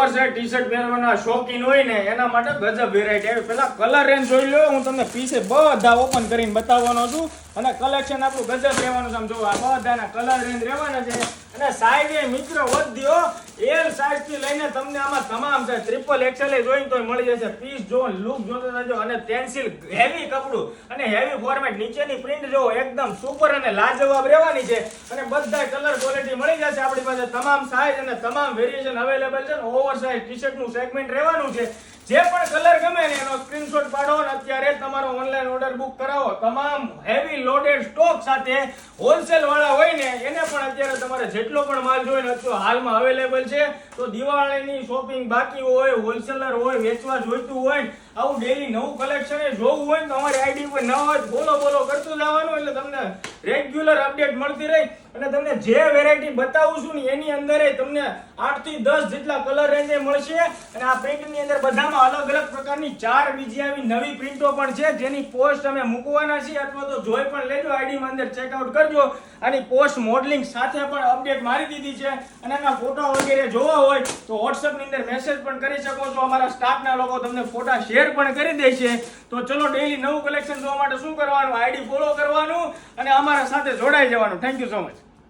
T shirt પહેરવાના શોખીન હોય ને એના માટે ગજબ વેરાયટી આવી. પેલા કલર રેન્જ જોઈ લો, હું તમને પીસે બધા ઓપન કરીને બતાવવાનો છું અને કલેક્શન આપણું ગજબ રહેવાનું છે. આમ જો આ બધાના કલર રેન્જ રહેવાના છે અને સાઈઝ એ મિત્ર વધ્યો એલ સાઈઝ થી લઈને તમને આમાં તમામ છે. ટ્રિપલ એક્સેલ જોઈને તો મળી જશે. પીસ જો લુક જોતા જજો અને પેન્સિલ હેવી કપડું અને હેવી ફોર્મેટ, નીચેની પ્રિન્ટ જો એકદમ સુપર અને લાજવાબ રહેવાની છે અને બધા કલર ક્વોલિટી મળી જશે આપણી પાસે. તમામ સાઈઝ અને તમામ વેરિએશન અવેલેબલ છે. ઓવરસાઇઝ ટી-શર્ટ નું સેગમેન્ટ રહેવાનું છે. જે પણ કલર ગમે ને એનો સ્ક્રીનશોટ પાડો અને અત્યારે તમારો ઓનલાઈન ઓર્ડર બુક કરાવો. તમામ હેવી લોડેડ સ્ટોક સાથે હોલસેલ વાળા હોય ને એને પણ અત્યારે તમારે જેટલો પણ માલ જોઈએ ને અત્યારે હાલમાં અવેલેબલ છે. તો દિવાળીની શોપિંગ બાકી હોય, હોલસેલર હોય, વેચવા જોઈતું હોય, આવું ડેલી નવું કલેક્શન જોવું હોય તો અમારી આઈડી પર ન હોય બોલો કરતું જવાનું એટલે તમને રેગ્યુલર અપડેટ મળતી રહી. અને તમને જે વેરાયટી બતાવું છું ને એની અંદર તમને 8 થી 10 જેટલા કલર રેન્જ મળશે અને આ પ્રિન્ટની અંદર બધામાં અલગ અલગ પ્રકારની 4 બીજી આવી નવી પ્રિન્ટો પણ છે જેની પોસ્ટ અમે મૂકવાના છીએ અથવા તો જોઈ પણ લેજો, આઈડીમાં અંદર ચેકઆઉટ કરજો. આની પોસ્ટ મોડલિંગ સાથે પણ અપડેટ મારી દીધી છે અને એના ફોટા વગેરે જોવા હોય તો WhatsApp ની અંદર મેસેજ પણ કરી શકો છો. અમારા સ્ટાફના લોકો તમને ફોટા શેર પણ કરી દેશે. તો ચલો ડેઈલી નવું કલેક્શન જોવા માટે શું કરવાનું, આઈડી ફોલો કરવાનું અને અમારા સાથે જોડાઈ જવાનું. Thank you so much.